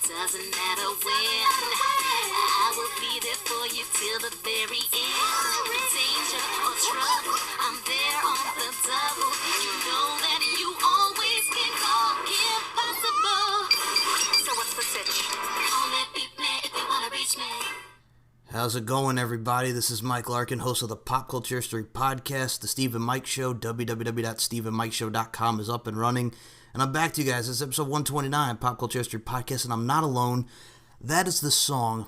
Doesn't matter when, I will be there for you till the very end. Danger or trouble, I'm there on the double. You know that you always can call Impossible. So what's the sitch? Call me, beat me if you wanna reach me. How's it going, everybody? This is Mike Larkin, host of the Pop Culture History Podcast, The Steve and Mike Show. www.steveandmikeshow.com is up and running. And I'm back to you guys. This is episode 129, Pop Culture History Podcast, and I'm not alone. That is the song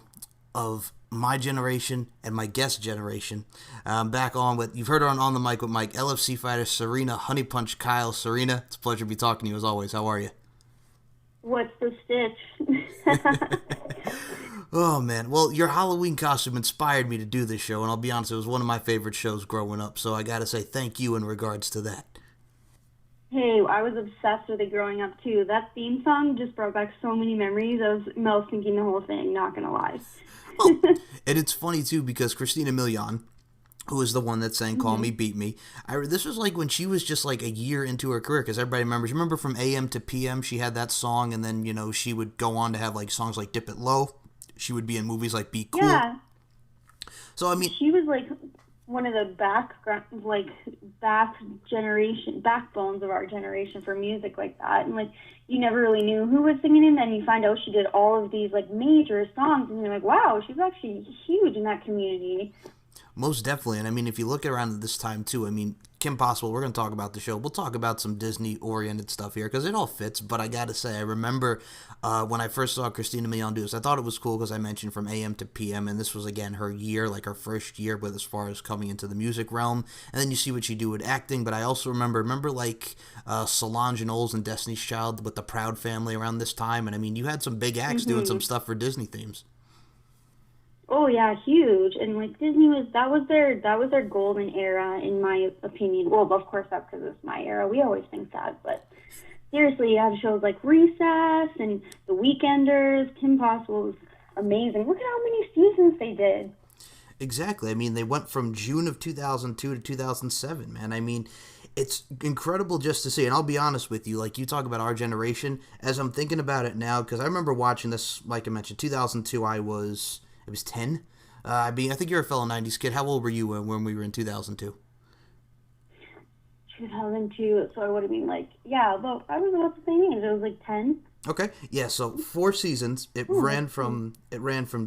of my generation and my guest generation. I'm back on with, you've heard her on the mic with Mike, LFC fighter Serina, Honeypunch Kyle. Serina, it's a pleasure to be talking to you as always. How are you? What's the stitch? Oh, man. Well, your Halloween costume inspired me to do this show, and I'll be honest, it was one of my favorite shows growing up, so I gotta say thank you in regards to that. Hey, I was obsessed with it growing up, too. That theme song just brought back so many memories. I was mouth thinking the whole thing, not gonna lie. Well, and it's funny, too, because Christina Milian, who is the one that sang Call Me, Beat Me, this was like when she was just like a year into her career, because everybody remembers. You remember from AM to PM, she had that song, and then, you know, she would go on to have like songs like Dip It Low. She would be in movies like Be Cool. Yeah. So, I mean, she was like one of the backbones of our generation for music like that. And like, you never really knew who was singing it, and then you find out she did all of these like major songs, and you're like, wow, she's actually huge in that community. Most definitely. And I mean, if you look around at this time too, I mean, Kim Possible, we're going to talk about the show. We'll talk about some Disney-oriented stuff here because it all fits. But I got to say, I remember when I first saw Christina Milian do this, I thought it was cool because I mentioned from AM to PM, and this was, again, her year, like her first year, but as far as coming into the music realm. And then you see what she do with acting. But I also remember like Solange Knowles and Destiny's Child with the Proud Family around this time. And I mean, you had some big acts doing some stuff for Disney themes. Oh yeah, huge. And like Disney that was their golden era in my opinion. Well, of course that's because it's my era. We always think that, but seriously, you have shows like Recess and The Weekenders. Kim Possible was amazing. Look at how many seasons they did. Exactly. I mean, they went from June of 2002 to 2007, man. I mean, it's incredible just to see. And I'll be honest with you, like you talk about our generation, as I'm thinking about it now, because I remember watching this, like I mentioned, 2002, it was 10. I think you're a fellow 90s kid. How old were you when we were in 2002? 2002, so I would have been like, yeah, well, I was about the same age. I was like 10. Okay, yeah, so 4 seasons. It ran from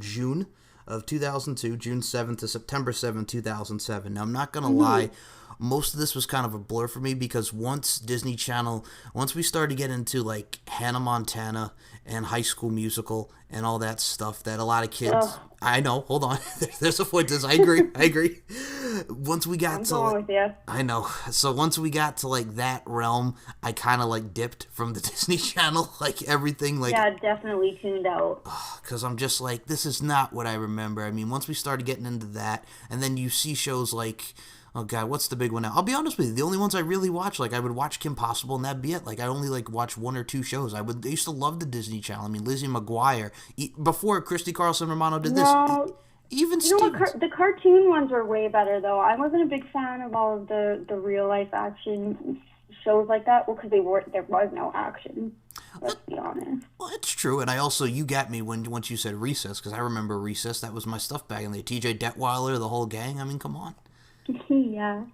June of 2002, June 7th to September 7th, 2007. Now, I'm not going to lie, most of this was kind of a blur for me because once Disney Channel, once we started to get into like Hannah Montana and High School Musical and all that stuff that a lot of kids, I know, hold on, there's a point to this, I agree. Once we got I know, so once we got to like that realm, I kind of like dipped from the Disney Channel, like everything, like. Yeah, definitely tuned out. Because I'm just like, this is not what I remember. I mean, once we started getting into that, and then you see shows like, oh God, what's the big one now? I'll be honest with you, the only ones I really watch, like I would watch Kim Possible and that'd be it. Like I only like watch 1 or 2 shows. I used to love the Disney Channel. I mean, Lizzie McGuire, before Christy Carlson Romano did this. Even you know what, the cartoon ones were way better though. I wasn't a big fan of all of the real life action shows like that. Well, because there was no action. Let's be honest. Well, it's true, and you got me once you said Recess, because I remember Recess. That was my stuff back in the day. T.J. Detweiler, the whole gang. I mean, come on. Yeah.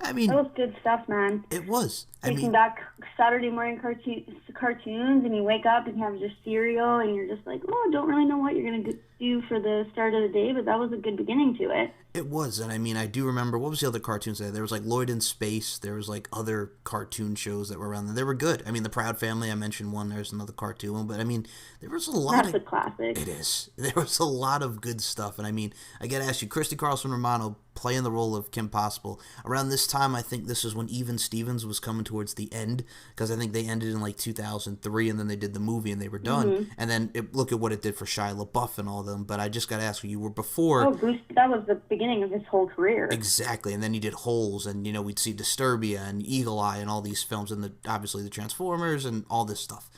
I mean, that was good stuff, man. It was. Taking back Saturday morning cartoons, and you wake up and you have your cereal, and you're just like, oh, I don't really know what you're gonna do for the start of the day, but that was a good beginning to it. It was, and I mean, I do remember, what was the other cartoons there? There was, like, Lloyd in Space, there was, like, other cartoon shows that were around there. They were good. I mean, The Proud Family, I mentioned one, there's another cartoon one, but, I mean, there was a lot That's a classic. It is. There was a lot of good stuff, and I mean, I gotta ask you, Christy Carlson Romano playing the role of Kim Possible. Around this time, I think this is when Even Stevens was coming towards the end, because I think they ended in, like, 2003, and then they did the movie, and they were done, and then look at what it did for Shia LaBeouf and all of them, but I just gotta ask you were before... Oh, Bruce, that was the beginning of his whole career. Exactly, and then he did Holes, and, you know, we'd see Disturbia and Eagle Eye and all these films, and obviously the Transformers and all this stuff.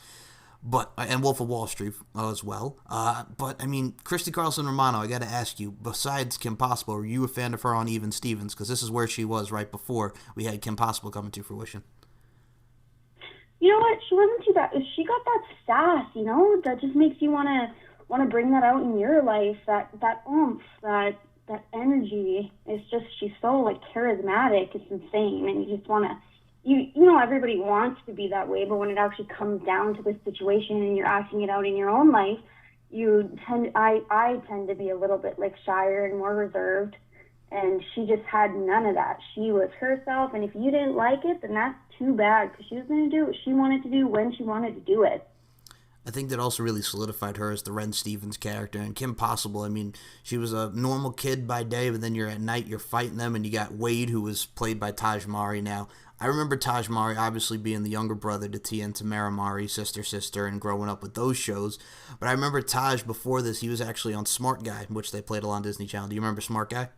But, and Wolf of Wall Street as well. But, I mean, Christy Carlson Romano, I got to ask you, besides Kim Possible, were you a fan of her on Even Stevens? Because this is where she was right before we had Kim Possible coming to fruition. You know what? She wasn't too bad. She got that sass, you know, that just makes you want to bring that out in your life. That oomph, that energy. It's just, she's so like charismatic. It's insane, and you just want to. You know, everybody wants to be that way, but when it actually comes down to the situation and you're acting it out in your own life, I tend to be a little bit like shyer and more reserved, and she just had none of that. She was herself, and if you didn't like it, then that's too bad, because she was going to do what she wanted to do when she wanted to do it. I think that also really solidified her as the Ren Stevens character. And Kim Possible, I mean, she was a normal kid by day, but then at night you're fighting them, and you got Wade, who was played by Taj Mari now. I remember Taj Mari obviously being the younger brother to Tia and Tamara Mari, sister, and growing up with those shows. But I remember Taj, before this, he was actually on Smart Guy, which they played a lot on Disney Channel. Do you remember Smart Guy?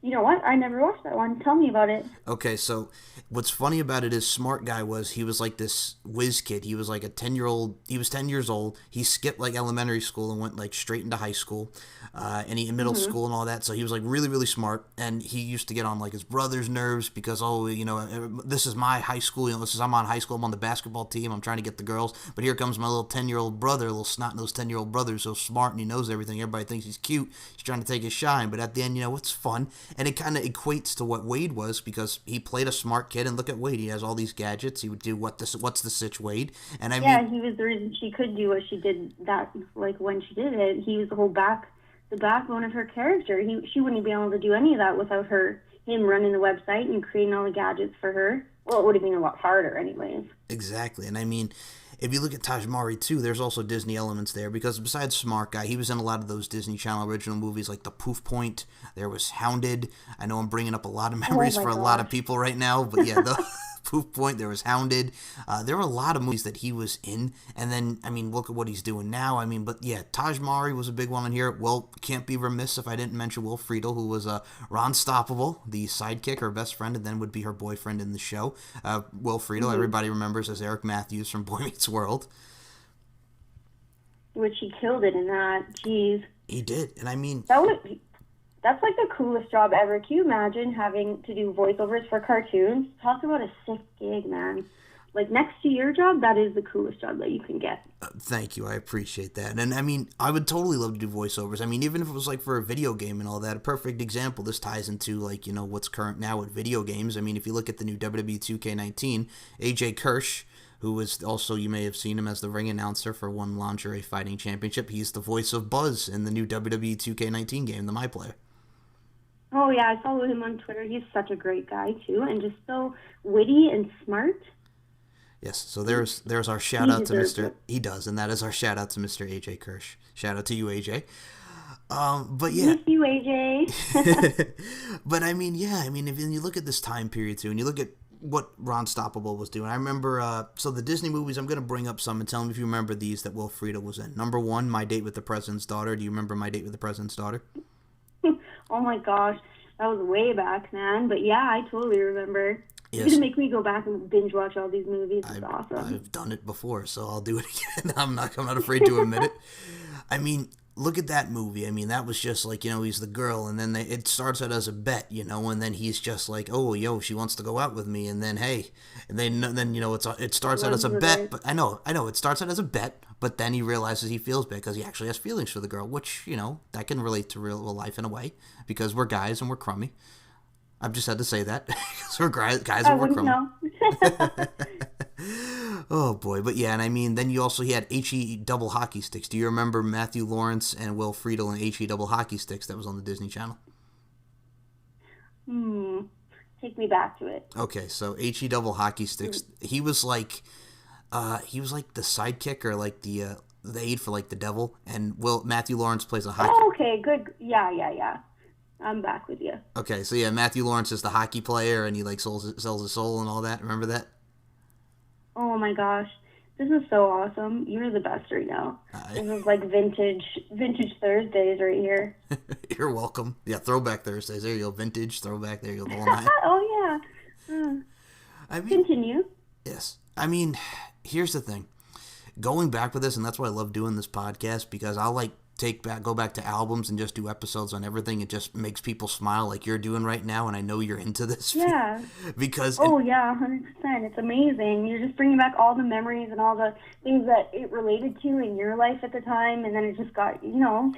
You know what? I never watched that one. Tell me about it. Okay, so what's funny about it is Smart Guy he was like this whiz kid. He was like a 10-year-old. He was 10 years old. He skipped like elementary school and went like straight into high school, and in middle school and all that. So he was like really, really smart. And he used to get on like his brother's nerves because, oh, you know, this is my high school. You know, I'm on high school. I'm on the basketball team. I'm trying to get the girls. But here comes my little 10-year-old brother, little snot-nosed 10-year-old brother, so smart and he knows everything. Everybody thinks he's cute. He's trying to take his shine. But at the end, you know, it's fun. And it kind of equates to what Wade was, because he played a smart kid, and look at Wade. He has all these gadgets. He would do what's the sitch, Wade? And I mean, he was the reason she could do what she did. That like when she did it, he was the backbone of her character. She wouldn't be able to do any of that without him running the website and creating all the gadgets for her. Well, it would have been a lot harder, anyways. Exactly, and I mean, if you look at Taj Mari, too, there's also Disney elements there, because besides Smart Guy, he was in a lot of those Disney Channel original movies, like The Poof Point. There was Hounded. I know I'm bringing up a lot of memories for a lot of people right now, but yeah, the Poof Point, there was Hounded. There were a lot of movies that he was in, and then, I mean, look at what he's doing now. I mean, but yeah, Taj Mari was a big one in here. Well, can't be remiss if I didn't mention Will Friedle, who was Ron Stoppable, the sidekick, her best friend, and then would be her boyfriend in the show. Will Friedle, everybody remembers as Eric Matthews from Boy Meets World. Which he killed it in that. Jeez. He did, and I mean... That's like the coolest job ever. Can you imagine having to do voiceovers for cartoons? Talk about a sick gig, man. Like, next to your job, that is the coolest job that you can get. Thank you. I appreciate that. And, I mean, I would totally love to do voiceovers. I mean, even if it was, like, for a video game and all that, a perfect example, this ties into, like, you know, what's current now with video games. I mean, if you look at the new WWE 2K19, AJ Kirsch, who is also, you may have seen him as the ring announcer for one lingerie fighting championship. He's the voice of Buzz in the new WWE 2K19 game, the My Player. Oh, yeah, I follow him on Twitter. He's such a great guy, too, and just so witty and smart. Yes, so there's our shout-out to Mr. He does, and that is our shout-out to Mr. AJ Kirsch. Shout-out to you, AJ. But yeah. Thank you, AJ. But, I mean, yeah, I mean, if you look at this time period, too, and you look at what Ron Stoppable was doing. I remember, so the Disney movies, I'm going to bring up some and tell me if you remember these that Will Friedle was in. Number 1, My Date with the President's Daughter. Do you remember My Date with the President's Daughter? Oh my gosh, that was way back, man. But yeah, I totally remember. Yes. You're going to make me go back and binge watch all these movies. It's awesome. I've done it before, so I'll do it again. I'm not afraid to admit it. I mean, look at that movie. I mean, that was just like, you know, he's the girl, and then it starts out as a bet, you know, and then he's just like, oh, yo, she wants to go out with me, and then, hey, and then you know, it starts out as a bet, but I know, it starts out as a bet, but then he realizes he feels bad because he actually has feelings for the girl, which, you know, that can relate to real life in a way, because we're guys and we're crummy. I've just had to say that, because we're guys and we're crummy. No. Oh, boy. But yeah, and I mean, then you also had HE double hockey sticks. Do you remember Matthew Lawrence and Will Friedle and HE double hockey sticks? That was on the Disney Channel. Take me back to it. Okay, so HE double hockey sticks. He was like the sidekick or like the aide for like the devil, and Matthew Lawrence plays a hockey. Oh, okay, good. Yeah. I'm back with you. Okay, so yeah, Matthew Lawrence is the hockey player, and he like sells his soul and all that. Remember that? Oh my gosh, this is so awesome. You're the best right now. This is like vintage Thursdays right here. You're welcome. Yeah, Throwback Thursdays. There you go. Vintage, throwback. There you go. The whole night. Oh yeah. I mean, continue. Yes. I mean, here's the thing. Going back with this, and that's why I love doing this podcast, because I'll like go back to albums and just do episodes on everything. It just makes people smile like you're doing right now, and I know you're into this. Yeah. Because... Oh, yeah, 100%. It's amazing. You're just bringing back all the memories and all the things that it related to in your life at the time, and then it just got, you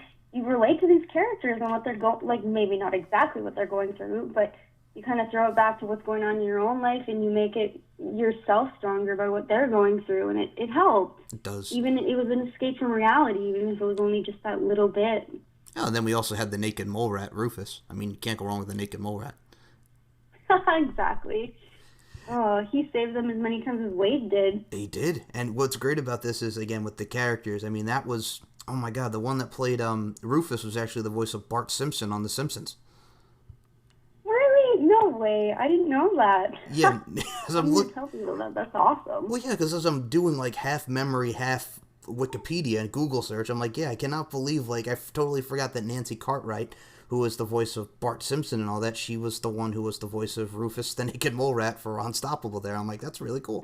relate to these characters and what they're like maybe not exactly what they're going through, but you kind of throw it back to what's going on in your own life, and you make it yourself stronger by what they're going through, and it helped. It does. Even it was an escape from reality, even if it was only just that little bit. Oh, and then we also had the naked mole rat, Rufus. I mean, you can't go wrong with the naked mole rat. Exactly. Oh, he saved them as many times as Wade did. He did. And what's great about this is, again, with the characters, I mean, that was, oh my God, the one that played Rufus was actually the voice of Bart Simpson on The Simpsons. No way. I didn't know that. Yeah. Tell people that. That's awesome. Well, yeah, because as I'm doing like half memory, half Wikipedia and Google search, I'm like, yeah, I cannot believe, like, I totally forgot that Nancy Cartwright, who was the voice of Bart Simpson and all that, she was the one who was the voice of Rufus the Naked Mole Rat for Unstoppable there. I'm like, that's really cool.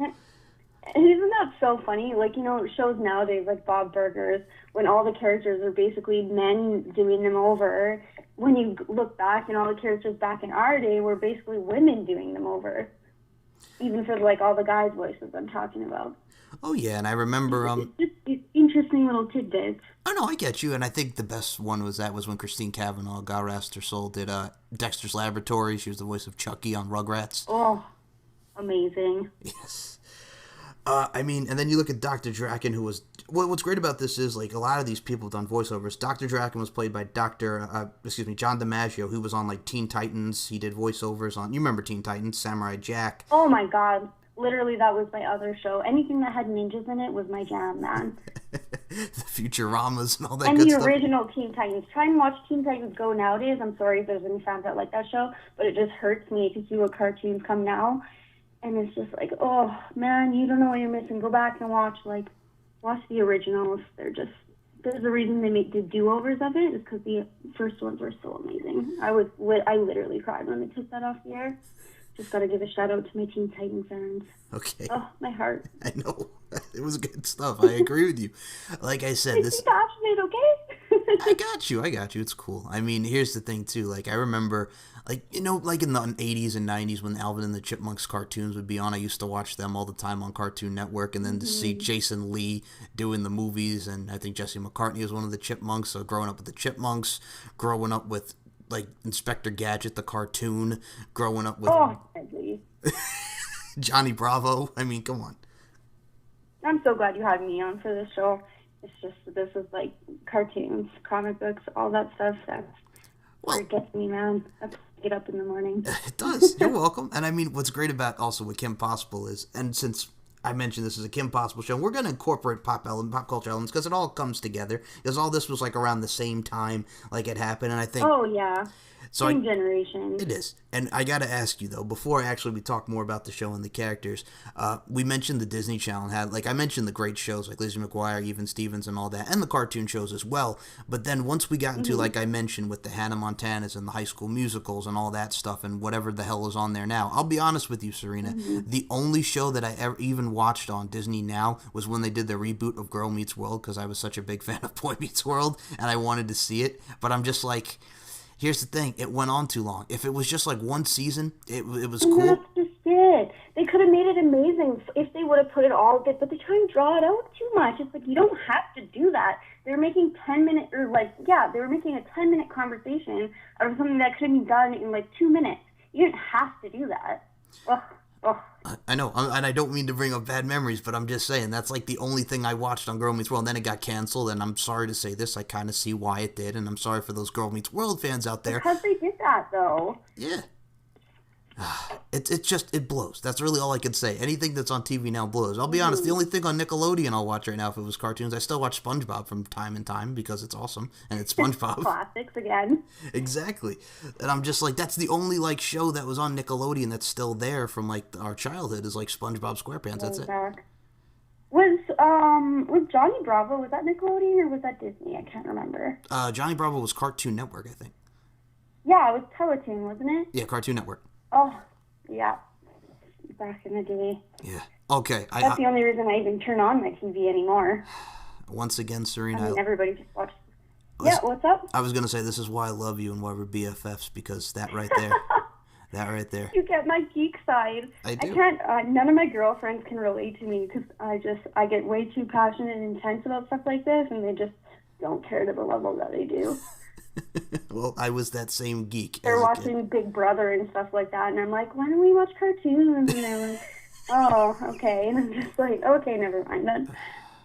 And isn't that so funny? Like, shows nowadays like Bob Burgers, when all the characters are basically men doing them over. When you look back, and all the characters back in our day were basically women doing them over. Even for like all the guys' voices I'm talking about. Oh yeah, and I remember just interesting little tidbits. Oh no, I get you, and I think the best one was when Christine Cavanaugh, God rest her soul, did Dexter's Laboratory. She was the voice of Chucky on Rugrats. Oh, amazing. Yes. I mean, and then you look at Dr. Draken, who was... What's great about this is, like, a lot of these people have done voiceovers. Dr. Draken was played by John DiMaggio, who was on, like, Teen Titans. He did voiceovers on... You remember Teen Titans, Samurai Jack. Oh, my God. Literally, that was my other show. Anything that had ninjas in it was my jam, man. The Futuramas and all that and good the stuff. original Teen Titans. Try and watch Teen Titans Go nowadays. I'm sorry if there's any fans that like that show, but it just hurts me to see what cartoons come now. And it's just like, oh, man, you don't know what you're missing. Go back and watch the originals. There's a reason they make the do-overs of it, is because the first ones were so amazing. I literally cried when they took that off the air. Just got to give a shout-out to my Teen Titan fans. Okay. Oh, my heart. I know. It was good stuff. I agree with you. Like I said, this... Be passionate, okay? I got you. It's cool. I mean, here's the thing, too. Like, I remember, like in the 80s and 90s when Alvin and the Chipmunks cartoons would be on, I used to watch them all the time on Cartoon Network, and then to see Jason Lee doing the movies, and I think Jesse McCartney was one of the Chipmunks, so growing up with the Chipmunks, growing up with, like, Inspector Gadget, the cartoon, growing up with... Oh, please. Johnny Bravo. I mean, come on. I'm so glad you had me on for this show. It's just, this is like cartoons, comic books, all that stuff. That's where it gets me, man. That's get up in the morning. It does. You're welcome. And I mean, what's great about also with Kim Possible is, and since I mentioned this is a Kim Possible show, we're going to incorporate pop culture elements because it all comes together. Because all this was like around the same time, like it happened. And I think... Oh, yeah. Same generation. It is. And I got to ask you, though, before we talk more about the show and the characters, we mentioned the Disney Channel had, like, I mentioned the great shows like Lizzie McGuire, Even Stevens, and all that, and the cartoon shows as well. But then once we got into, like I mentioned, with the Hannah Montanas and the High School Musicals and all that stuff and whatever the hell is on there now, I'll be honest with you, Serina, the only show that I ever even watched on Disney Now was when they did the reboot of Girl Meets World, because I was such a big fan of Boy Meets World, and I wanted to see it. But I'm just like... Here's the thing, it went on too long. If it was just like one season, it was cool. That's just it. They could have made it amazing if they would have put it all of it, but they try and draw it out too much. It's like, you don't have to do that. They're making 10-minute, they were making a 10-minute conversation out of something that could have been done in like 2 minutes. You didn't have to do that. Ugh. Oh, I know, and I don't mean to bring up bad memories, but I'm just saying that's like the only thing I watched on Girl Meets World. And then it got canceled, and I'm sorry to say this, I kind of see why it did, and I'm sorry for those Girl Meets World fans out there. because they did that, though. Yeah. It blows. That's really all I can say. Anything that's on TV now blows. I'll be honest, the only thing on Nickelodeon I'll watch right now if it was cartoons, I still watch SpongeBob from time to time because it's awesome and it's SpongeBob. Classics again. Exactly. And I'm just like, that's the only like show that was on Nickelodeon that's still there from like our childhood is like SpongeBob SquarePants. That's it. Was Johnny Bravo, was that Nickelodeon or was that Disney? I can't remember. Johnny Bravo was Cartoon Network, I think. Yeah, it was Teletoon, wasn't it? Yeah, Cartoon Network. Oh, yeah. Back in the day. Yeah. Okay. That's the only reason I even turn on my TV anymore. Once again, Serina. I mean, everybody just watches. Yeah, what's up? I was going to say, this is why I love you and why we're BFFs, because that right there. That right there. You get my geek side. I do. I can't, none of my girlfriends can relate to me because I get way too passionate and intense about stuff like this, and they just don't care to the level that I do. Well, I was that same geek. They're watching Big Brother and stuff like that, and I'm like, why don't we watch cartoons? And they're like, oh, okay. And I'm just like, okay, never mind then.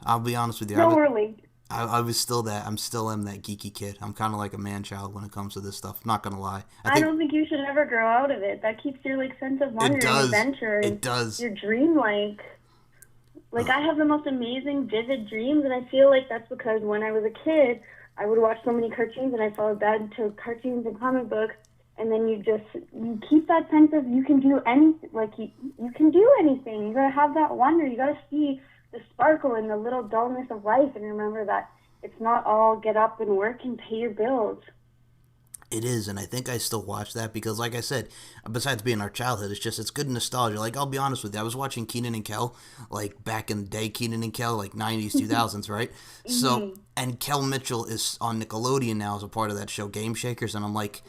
I'll be honest with you. No, really. I was still that. I'm still am that geeky kid. I'm kind of like a man-child when it comes to this stuff. I'm not gonna lie. I don't think you should ever grow out of it. That keeps your sense of wonder and adventure. It does. Your dream-like. I have the most amazing, vivid dreams, and I feel like that's because when I was a kid, I would watch so many cartoons, and I followed that into cartoons and comic books, and then you keep that sense of you can do anything. You can do anything. You gotta have that wonder. You gotta see the sparkle and the little dullness of life, and remember that it's not all get up and work and pay your bills. It is, and I think I still watch that because, like I said, besides being our childhood, it's good nostalgia. Like, I'll be honest with you, I was watching Kenan and Kel, like, back in the day, Kenan and Kel, like, 90s, 2000s, right? So, and Kel Mitchell is on Nickelodeon now as a part of that show, Game Shakers, and I'm like,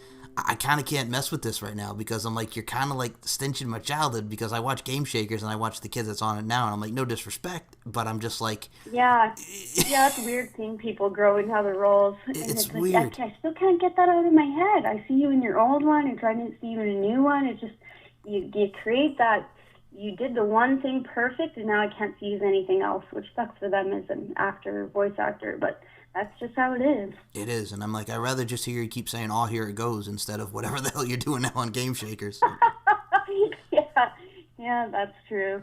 I kind of can't mess with this right now because I'm like, you're kind of like stinching my childhood because I watch Game Shakers and I watch the kids that's on it now, and I'm like, no disrespect, but I'm just like... Yeah, it's weird seeing people grow into other roles. It's like, weird. I still can't get that out of my head. I see you in your old one and trying to see you in a new one. It's just, you create that, you did the one thing perfect and now I can't see you as anything else, which sucks for them as an actor, voice actor, but... That's just how it is. It is, and I'm like, I'd rather just hear you keep saying, oh, here it goes, instead of whatever the hell you're doing now on Game Shakers. Yeah, that's true.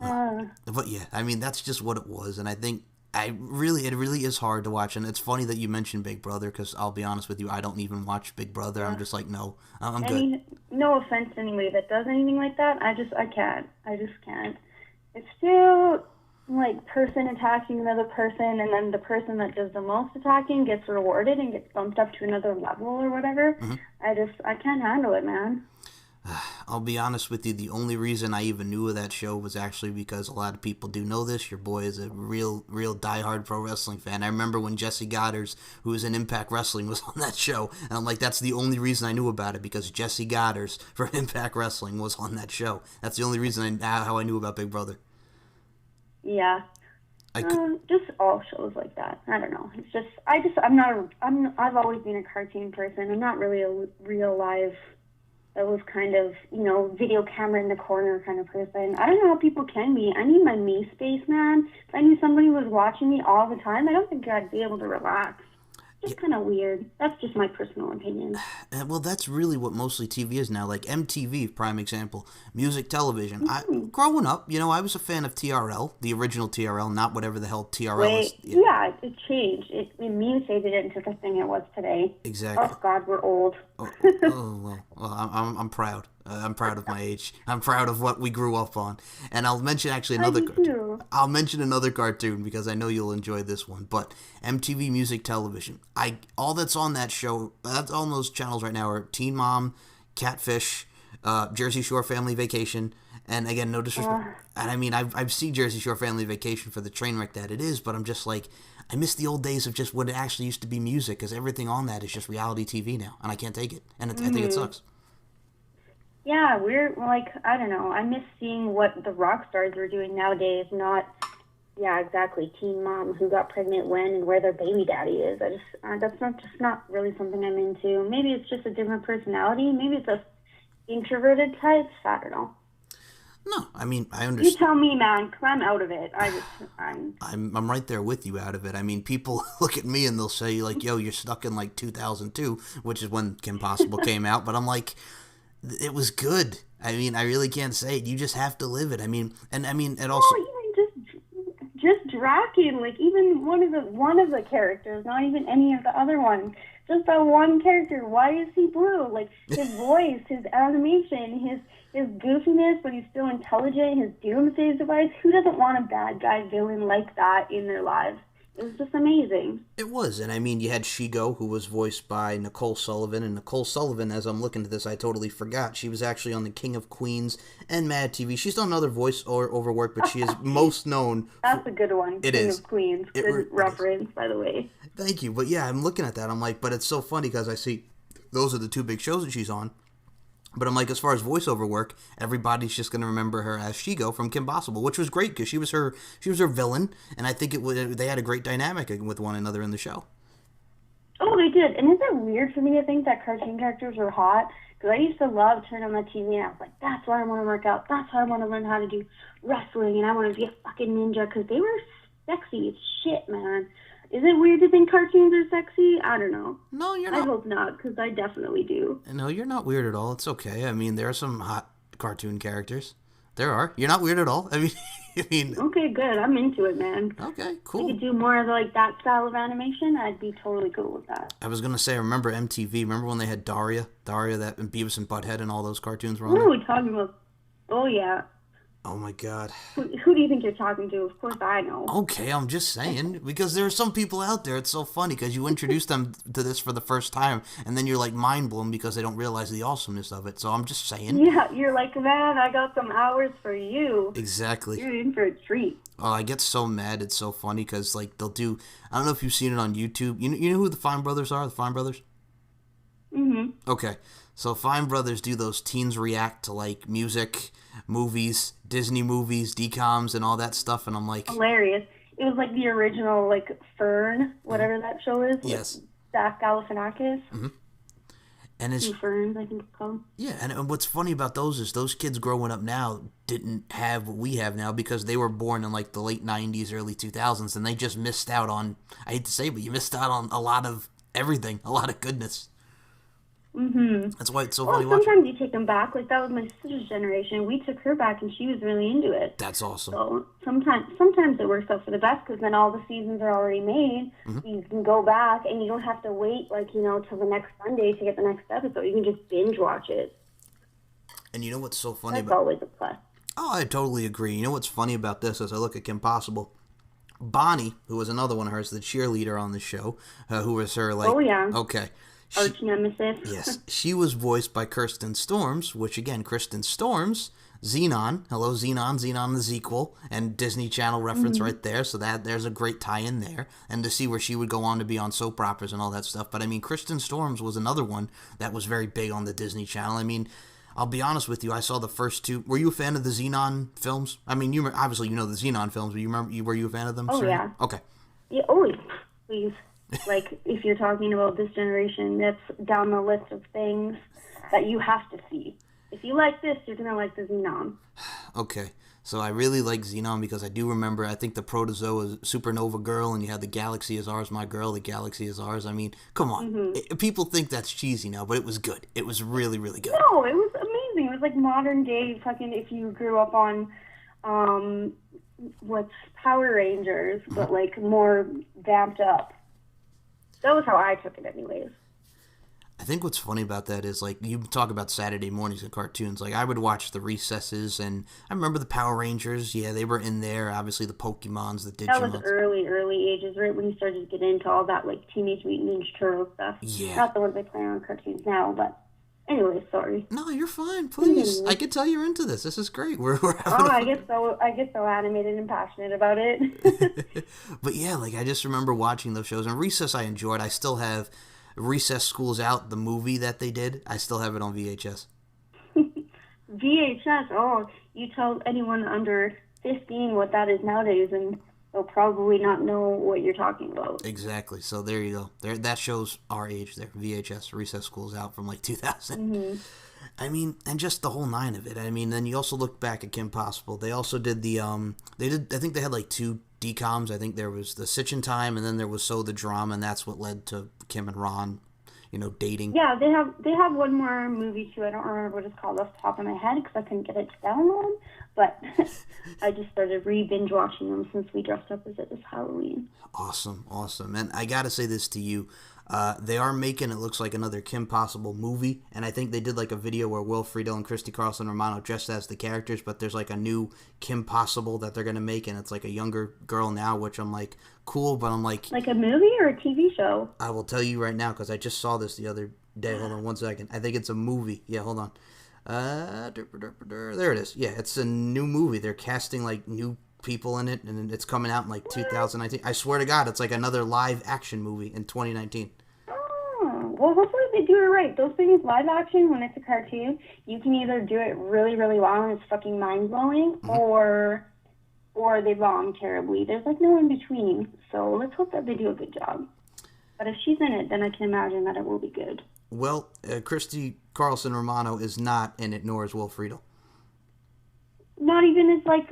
But yeah, I mean, that's just what it was, and I think it really is hard to watch, and it's funny that you mentioned Big Brother, because I'll be honest with you, I don't even watch Big Brother. I'm just like, no, I'm good. I mean, no offense to anybody that does anything like that. I just can't. It's still... like person attacking another person, and then the person that does the most attacking gets rewarded and gets bumped up to another level or whatever. Mm-hmm. I can't handle it, man. I'll be honest with you, the only reason I even knew of that show was actually because a lot of people do know this. Your boy is a real diehard pro wrestling fan. I remember when Jesse Goddard, who was in Impact Wrestling, was on that show, and I'm like, that's the only reason I knew about it, because Jesse Goddard from Impact Wrestling was on that show. That's the only reason how I knew about Big Brother. Yeah. Just all shows like that. I don't know. It's just, I've always been a cartoon person. I'm not really a real live, that was kind of, video camera in the corner kind of person. I don't know how people can be. I need my me space, man. If I knew somebody was watching me all the time, I don't think I'd be able to relax. Just kind of weird. That's just my personal opinion. Well, that's really what mostly TV is now. Like MTV, prime example. Music television. Growing up, I was a fan of TRL, the original TRL, not whatever the hell TRL is. Yeah, it changed. It means they did it into the thing it was today. Exactly. Oh, God, we're old. Well, I'm proud. I'm proud of my age. I'm proud of what we grew up on. And I'll mention actually another cartoon. I'll mention another cartoon because I know you'll enjoy this one. But MTV Music Television. All that's on that show, that's on those channels right now are Teen Mom, Catfish, Jersey Shore Family Vacation, and again, no disrespect. And I mean, I've seen Jersey Shore Family Vacation for the train wreck that it is, but I'm just like, I miss the old days of just what it actually used to be music, because everything on that is just reality TV now, and I can't take it. And I think it sucks. Yeah, we're like, I don't know. I miss seeing what the rock stars were doing nowadays, not, yeah, exactly, Teen Mom, who got pregnant when and where their baby daddy is. That's not really something I'm into. Maybe it's just a different personality. Maybe it's a introverted type. I don't know. No, I mean, I You understand. tell me, man, 'cause I'm out of it. I'm right there with you out of it. I mean, people look at me and they'll say like, "Yo, you're stuck in like 2002," which is when Kim Possible came out. But I'm like, it was good. I mean, I really can't say it. You just have to live it. I mean, and I mean, it also. Well, even just Draken, like even one of the characters, not even any of the other ones. Just that one character. Why is he blue? Like his voice, his animation, his goofiness, but he's still intelligent. His doomsday device. Who doesn't want a bad guy villain like that in their lives? It was just amazing. It was, and I mean, you had Shigo, who was voiced by Nicole Sullivan, and Nicole Sullivan, as I'm looking at this, I totally forgot. She was actually on The King of Queens and Mad TV. She's done other voice or over work, but she is most known. That's a good one. It King is. of Queens. Good reference, by the way. Thank you, but yeah, I'm looking at that. I'm like, but it's so funny because I see those are the two big shows that she's on. But I'm like, as far as voiceover work, everybody's just going to remember her as Shigo from Kim Possible, which was great because she was her villain, and I think they had a great dynamic with one another in the show. Oh, they did. And isn't it weird for me to think that cartoon characters are hot? Because I used to love turning on the TV and I was like, that's why I want to work out. That's why I want to learn how to do wrestling and I want to be a fucking ninja because they were sexy as shit, man. Is it weird to think cartoons are sexy? I don't know. No, you're not. I hope not, because I definitely do. No, you're not weird at all. It's okay. I mean, there are some hot cartoon characters. There are. You're not weird at all. I mean. Okay, good. I'm into it, man. Okay, If cool. we could do more of like that style of animation, I'd be totally cool with that. I was gonna say, remember MTV? Remember when they had Daria, that and Beavis and Butthead, and all those cartoons were on What there? are we talking about? Oh, yeah. Oh my God. Who do you think you're talking to? Of course I know. Okay, I'm just saying because there are some people out there. It's so funny because you introduce them to this for the first time, and then you're like mind blown because they don't realize the awesomeness of it. So I'm just saying. Yeah, you're like, man, I got some hours for you. Exactly. You're in for a treat. Oh, I get so mad. It's so funny because like they'll do. I don't know if you've seen it on YouTube. You know who the Fine Brothers are? The Fine Brothers. Mm-hmm. Okay, so Fine Brothers do those teens react to like music, movies, Disney movies, DComs, and all that stuff, and I'm like, Hilarious. It was like the original, like, Fern, whatever that show is. Yes. Zach Galifianakis. and it's Two Ferns, I think it's called. yeah, and what's funny about those is those kids growing up now didn't have what we have now because they were born in like the late '90s, early 2000s, and they just missed out on. I hate to say, but you missed out on a lot of everything, a lot of goodness. Mm-hmm. That's why it's so Well, funny watching. sometimes you take them back. Like, that was my sister's generation. We took her back, and she was really into it. That's awesome. So sometimes it works out for the best because then all the seasons are already made. You can go back, and you don't have to wait, like, till the next Sunday to get the next episode. You can just binge watch it. And you know what's so funny That's about? always a plus. Oh, I totally agree. You know what's funny about this as I look at Kim Possible? Bonnie, who was another one of hers, the cheerleader on the show, who was her like. Oh, yeah. Okay. Arch nemesis. Yes, she was voiced by Kirsten Storms, which again, Kirsten Storms, Xenon, hello Xenon the sequel, and Disney Channel reference right there, so there's a great tie-in there, and to see where she would go on to be on soap operas and all that stuff, but I mean, Kirsten Storms was another one that was very big on the Disney Channel. I mean, I'll be honest with you, I saw the first two. Were you a fan of the Xenon films? I mean, obviously you know the Xenon films, but were you a fan of them? Oh, Serina? yeah. Okay. Yeah, always, please. Like, if you're talking about this generation, that's down the list of things that you have to see. If you like this, you're going to like the Xenon. Okay, so I really like Xenon because I do remember, I think the Protozoa is Supernova Girl, and you had the Galaxy is Ours, My Girl, the Galaxy is Ours. I mean, come on. People think that's cheesy now, but it was good. It was really, really good. No, it was amazing. It was like modern day fucking, if you grew up on, what's Power Rangers, but like more vamped up. That was how I took it anyways. I think what's funny about that is, like, you talk about Saturday mornings and cartoons. Like, I would watch the Recesses, and I remember the Power Rangers. Yeah, they were in there. Obviously, the Pokemons, the Digimons. That was early ages, right when you started to get into all that, like, Teenage Mutant Ninja Turtle stuff. Yeah. Not the ones they play on cartoons now, but anyways, sorry. No, you're fine. Please. I can tell you're into this. This is great. We're having Oh, a I get so animated and passionate about it. But yeah, like, I just remember watching those shows. And Recess I enjoyed. I still have Recess School's Out, the movie that they did. I still have it on VHS. VHS, oh, you tell anyone under 15 what that is nowadays, and they'll probably not know what you're talking about. Exactly. So there you go. That shows our age there. VHS, Recess School's Out from like 2000. I mean, and just the whole nine of it. I mean, then you also look back at Kim Possible. They also did I think they had like two DComs. I think there was the Sitchin Time, and then there was So the Drama, and that's what led to Kim and Ron, dating. Yeah, they have one more movie too. I don't remember what it's called off the top of my head because I couldn't get it to download. But I just started binge watching them since we dressed up as it this Halloween. Awesome. And I gotta say this to you. They are making, it looks like, another Kim Possible movie, and I think they did like a video where Will Friedle and Christy Carlson Romano dressed as the characters, but there's like a new Kim Possible that they're gonna make, and it's like a younger girl now, which I'm like, cool, but I'm like a movie or a TV show? I will tell you right now because I just saw this the other day. Hold on one second. I think it's a movie. Yeah, hold on. There it is. Yeah, it's a new movie. They're casting like new people in it, and it's coming out in like 2019. I swear to God, it's like another live action movie in 2019. Oh, well, hopefully they do it right. Those things, live action, when it's a cartoon, you can either do it really, really well and it's fucking mind-blowing, or they bomb terribly. There's like no in between, so let's hope that they do a good job. But if she's in it, then I can imagine that it will be good. Well, Christy Carlson Romano is not in it, nor is Will Friedle. Not even as like,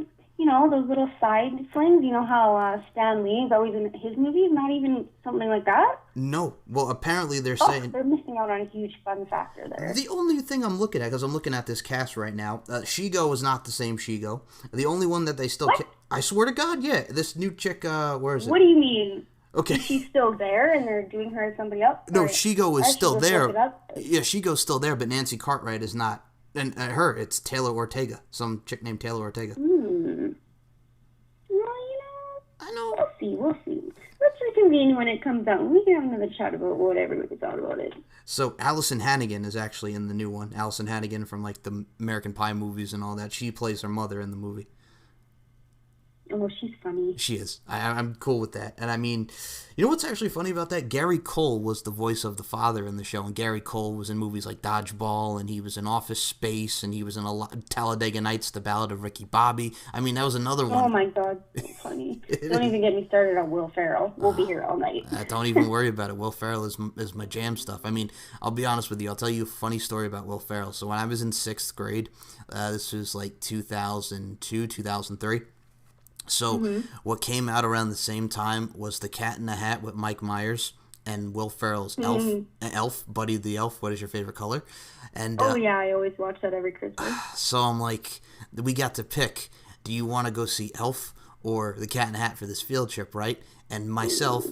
those little side flings. You know how Stan Lee is always in his movies? Not even something like that? No. Well, apparently they're saying... they're missing out on a huge fun factor there. The only thing I'm looking at, because I'm looking at this cast right now, Shigo is not the same Shigo. The only one that they still... I swear to God, yeah. This new chick, where is it? What do you mean? Okay. Is she still there and they're doing her as somebody else? No, Shigo is still there. Yeah, Shigo's still there, but Nancy Cartwright is not. And it's Taylor Ortega. Some chick named Taylor Ortega. Well, I know. We'll see. Let's reconvene when it comes out. We can have another chat about whatever we thought about it. So Allison Hannigan is actually in the new one. Allison Hannigan from like the American Pie movies and all that. She plays her mother in the movie. Oh, she's funny. She is. I'm cool with that. And I mean, you know what's actually funny about that? Gary Cole was the voice of the father in the show, and Gary Cole was in movies like Dodgeball, and he was in Office Space, and he was in Talladega Nights, The Ballad of Ricky Bobby. I mean, that was another one. Oh my God, so funny. Don't even get me started on Will Ferrell. We'll be here all night. Don't even worry about it. Will Ferrell is my jam stuff. I mean, I'll be honest with you. I'll tell you a funny story about Will Ferrell. So when I was in 6th grade, this was like 2002, 2003. So what came out around the same time was The Cat in the Hat with Mike Myers and Will Ferrell's Elf, Buddy the Elf. What is your favorite color? And yeah, I always watch that every Christmas. So I'm like, we got to pick. Do you want to go see Elf or The Cat in the Hat for this field trip, right? And myself,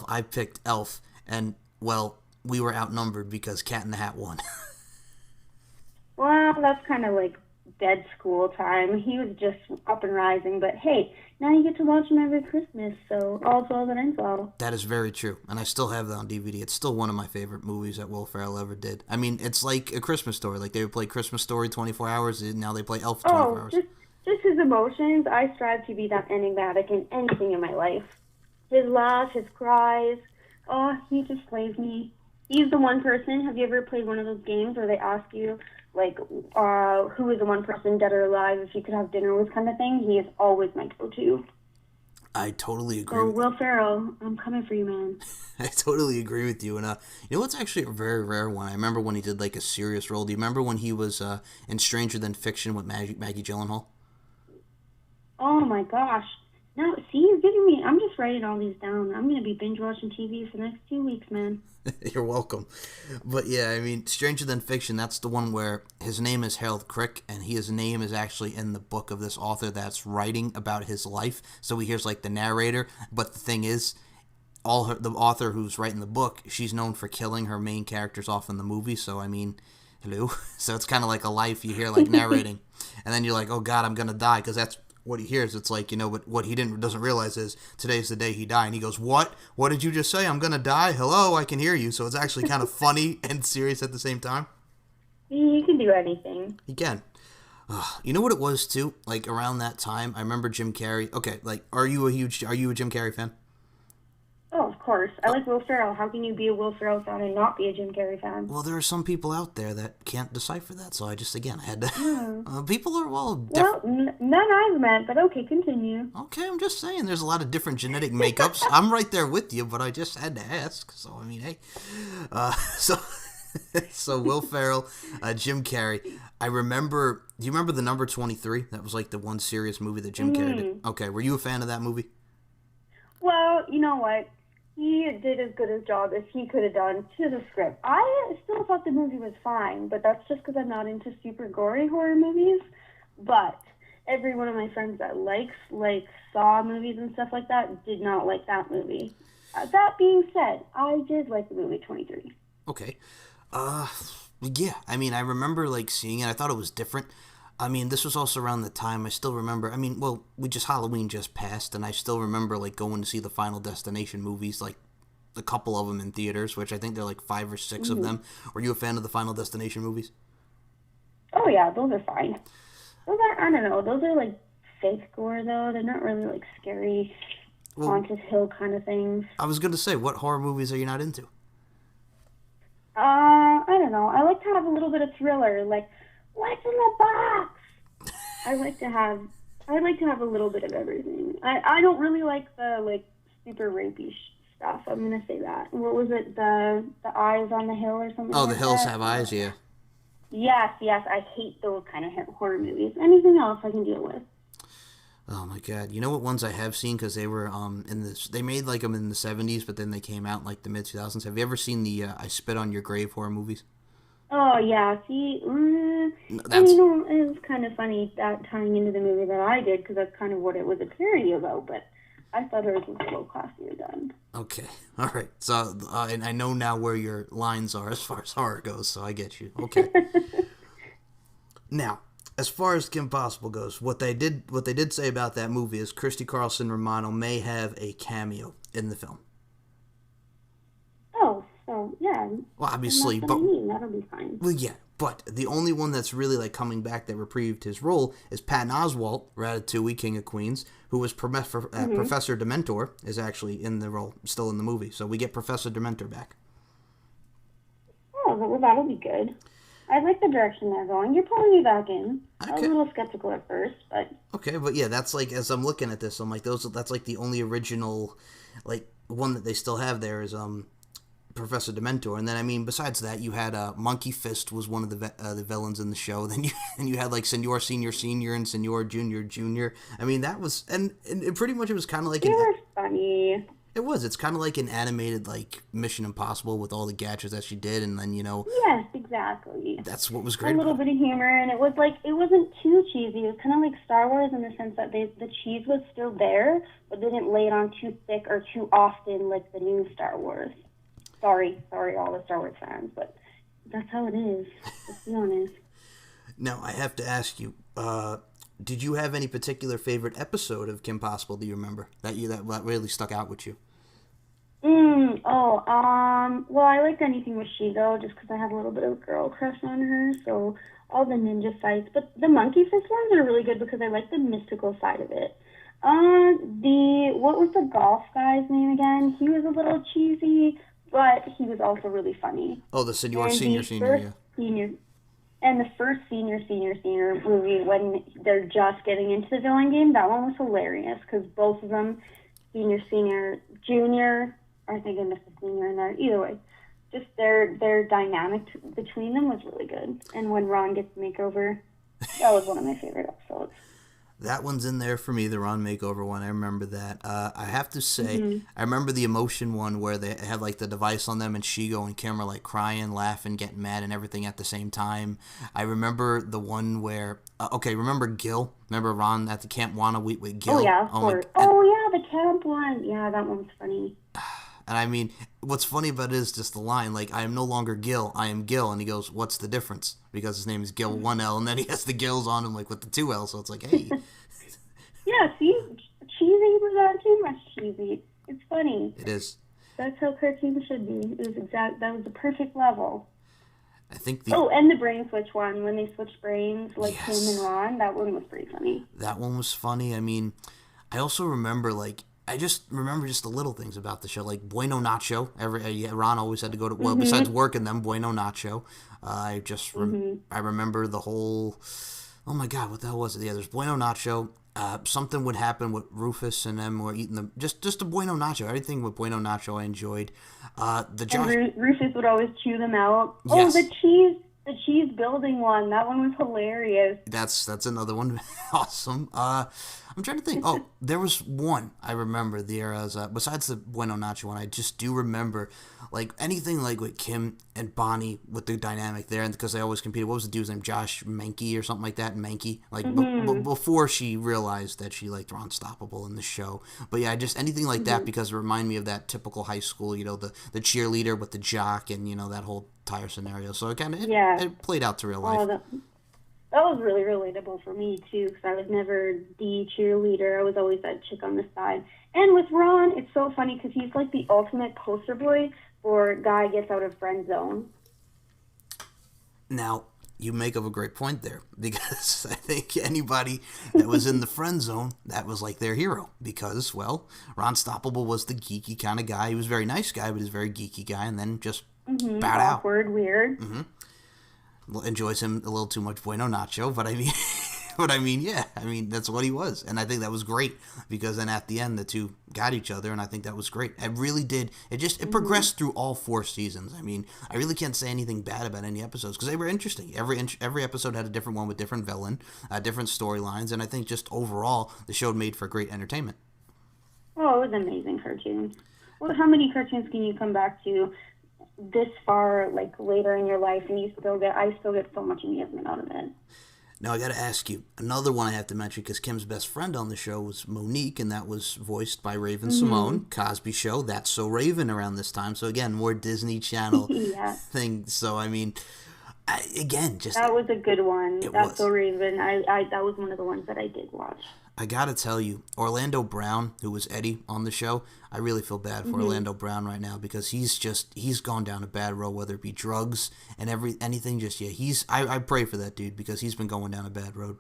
I picked Elf, and well, we were outnumbered because Cat in the Hat won. Well, that's kind of like dead school time. He was just up and rising, but hey, now you get to watch him every Christmas, so all's well that ends well. That is very true, and I still have that on DVD. It's still one of my favorite movies that Will Ferrell ever did. I mean, it's like A Christmas Story. Like, they would play Christmas Story 24 hours, and now they play Elf 24 hours. Just his emotions. I strive to be that enigmatic in anything in my life. His laugh, his cries, he just slays me. He's the one person. Have you ever played one of those games where they ask you, like, who is the one person, dead or alive, if you could have dinner with kind of thing? He is always my go-to. I totally agree. So, Will Ferrell, I'm coming for you, man. I totally agree with you. And you know what's actually a very rare one? I remember when he did, like, a serious role. Do you remember when he was in Stranger Than Fiction with Maggie Gyllenhaal? Oh, my gosh. Now, see, you're giving me... I'm just writing all these down. I'm going to be binge-watching TV for the next 2 weeks, man. You're welcome. But yeah, I mean, Stranger Than Fiction, that's the one where his name is Harold Crick, and his name is actually in the book of this author that's writing about his life. So he hears, like, the narrator. But the thing is, the author who's writing the book, she's known for killing her main characters off in the movie. So, I mean, hello? So it's kind of like a life you hear, like, narrating. And then you're like, oh, God, I'm going to die, because that's what he hears. It's like, but what he doesn't realize is today's the day he died. And he goes, what did you just say? I'm gonna die? Hello, I can hear you. So it's actually kind of funny and serious at the same time. You can do anything. He can. You know what it was too, like around that time, I remember Jim Carrey. Okay, like, are you a Jim Carrey fan? Oh, of course. I like Will Ferrell. How can you be a Will Ferrell fan and not be a Jim Carrey fan? Well, there are some people out there that can't decipher that, so I had to... people are, none I've met, but okay, continue. Okay, I'm just saying, there's a lot of different genetic makeups. I'm right there with you, but I just had to ask, so, I mean, hey. So Will Ferrell, Jim Carrey. I remember. Do you remember the number 23? That was like the one serious movie that Jim Carrey did. Okay, were you a fan of that movie? Well, you know what? He did as good a job as he could have done to the script. I still thought the movie was fine, but that's just because I'm not into super gory horror movies. But every one of my friends that likes Saw movies and stuff like that did not like that movie. That being said, I did like the movie 23. Okay. Yeah. I mean, I remember like seeing it. I thought it was different. I mean, this was also around the time I still remember. I mean, well, Halloween just passed, and I still remember like going to see the Final Destination movies, like a couple of them in theaters, which I think there are like 5 or 6 of them. Were you a fan of the Final Destination movies? Oh yeah, those are fine. Those are, I don't know, those are like fake gore though. They're not really like scary, haunted hill kind of things. I was gonna say, what horror movies are you not into? I don't know. I like to have a little bit of thriller, like what's in the box. I like to have a little bit of everything. I don't really like the like super rapey stuff. I'm gonna say that. What was it? The Eyes on the Hill or something? Oh, like The Hills that? Have Eyes, yeah. Yes. I hate those kind of horror movies. Anything else I can deal with. Oh my god! You know what ones I have seen, because they were in this. They made like them in the 70s, but then they came out in like the mid 2000s. Have you ever seen the I Spit on Your Grave horror movies? Oh yeah, see, and it was kind of funny that tying into the movie that I did, because that's kind of what it was a parody about. But I thought hers was a little classier done. Okay, all right. So and I know now where your lines are as far as horror goes, so I get you. Okay. Now, as far as Kim Possible goes, what they did say about that movie is Christy Carlson Romano may have a cameo in the film. Oh, so yeah. Well, obviously, but that'll be fine. Well, yeah, but the only one that's really like coming back that reprieved his role is Patton Oswalt, Ratatouille, King of Queens, who was Professor Dementor, is actually in the role, still in the movie. So we get Professor Dementor back. Oh, well, that'll be good. I like the direction they're going. You're pulling me back in. Okay. I was a little skeptical at first, but... Okay, but yeah, that's like, as I'm looking at this, I'm like, that's like the only original, like, one that they still have there is Professor Dementor. And then, I mean, besides that, you had Monkey Fist was one of the villains in the show. Then you had, like, Senor Senior Senior and Senor Junior Junior. I mean, that was... And pretty much it was kind of like... They were funny. It was. It's kind of like an animated, like, Mission Impossible with all the gadgets that she did, and then, Yes, exactly. That's what was great. A little bit of humor, and it was like, it wasn't too cheesy. It was kind of like Star Wars in the sense that the cheese was still there, but they didn't lay it on too thick or too often like the new Star Wars. Sorry, all the Star Wars fans, but that's how it is. Let's be honest. Now, I have to ask you, did you have any particular favorite episode of Kim Possible, do you remember, that really stuck out with you? Well, I liked anything with Shigo just because I had a little bit of a girl crush on her, so all the ninja fights. But the Monkey Fist ones are really good because I like the mystical side of it. What was the golf guy's name again? He was a little cheesy, but he was also really funny. Oh, the Senor Senior, yeah. And the first Senior movie, when they're just getting into the villain game, that one was hilarious because both of them, Senior, Junior, I think I missed a senior in there. Either way, just their dynamic between them was really good. And when Ron gets the makeover, that was one of my favorite episodes. That one's in there for me, the Ron makeover one. I remember that. I have to say, I remember the emotion one where they had like the device on them and Shigo and Kim are like crying, laughing, getting mad, and everything at the same time. I remember the one where, remember Gil? Remember Ron at the Camp Wana with Gil? Oh, yeah, of course. The camp one. Yeah, that one was funny. And I mean, what's funny about it is just the line, like, I am no longer Gil, I am Gil. And he goes, what's the difference? Because his name is Gil, 1L, and then he has the Gils on him, like, with the 2L, so it's like, hey. Yeah, see? Cheesy, but not too much cheesy. It's funny. It is. That's how cartoons should be. That was the perfect level. I think and the brain switch one, when they switched brains, like yes. Kim and Ron, that one was pretty funny. That one was funny. I mean, I also remember, like, just the little things about the show, like Bueno Nacho. Ron always had to go to, well, besides working them, Bueno Nacho. I remember the whole, oh my God, what the hell was it? Yeah, there's Bueno Nacho. Something would happen with Rufus and them were eating the just a Bueno Nacho. Everything with Bueno Nacho I enjoyed. The Josh And Rufus would always chew them out. Yes. Oh, the cheese building one. That one was hilarious. That's another one. Awesome. I'm trying to think. Oh, there was one I remember. Besides the Bueno Nacho one, I just do remember like anything like with Kim and Bonnie with the dynamic there, and because they always competed. What was the dude's name? Josh Mankey or something like that. Mankey, like before she realized that she liked Unstoppable in the show. But yeah, just anything like that because it reminded me of that typical high school. The cheerleader with the jock and that whole tire scenario. So it kind of it played out to real life. Oh, that was really relatable for me, too, because I was never the cheerleader. I was always that chick on the side. And with Ron, it's so funny because he's like the ultimate poster boy for guy gets out of friend zone. Now, you make up a great point there because I think anybody that was in the friend zone, that was like their hero because, well, Ron Stoppable was the geeky kind of guy. He was a very nice guy, but he's a very geeky guy, and then just bowed out. Awkward, weird. Enjoys him a little too much Bueno Nacho, but that's what he was, and I think that was great because then at the end the two got each other, and I think that was great. It really did. It progressed through all 4 seasons. I mean, I really can't say anything bad about any episodes because they were interesting. Every episode had a different one with different villain, different storylines, and I think just overall the show made for great entertainment. Oh, it was an amazing cartoon. Well, how many cartoons can you come back to this far, like later in your life, and I still get so much amusement out of it. Now I got to ask you another one I have to mention because Kim's best friend on the show was Monique, and that was voiced by Raven Simone. Cosby Show, That's So Raven around this time. So again, more Disney Channel thing. So I mean, that was a good one. That's So Raven. That was one of the ones that I did watch. I gotta tell you, Orlando Brown, who was Eddie on the show, I really feel bad for Orlando Brown right now because he's gone down a bad road, whether it be drugs and anything. I pray for that dude because he's been going down a bad road.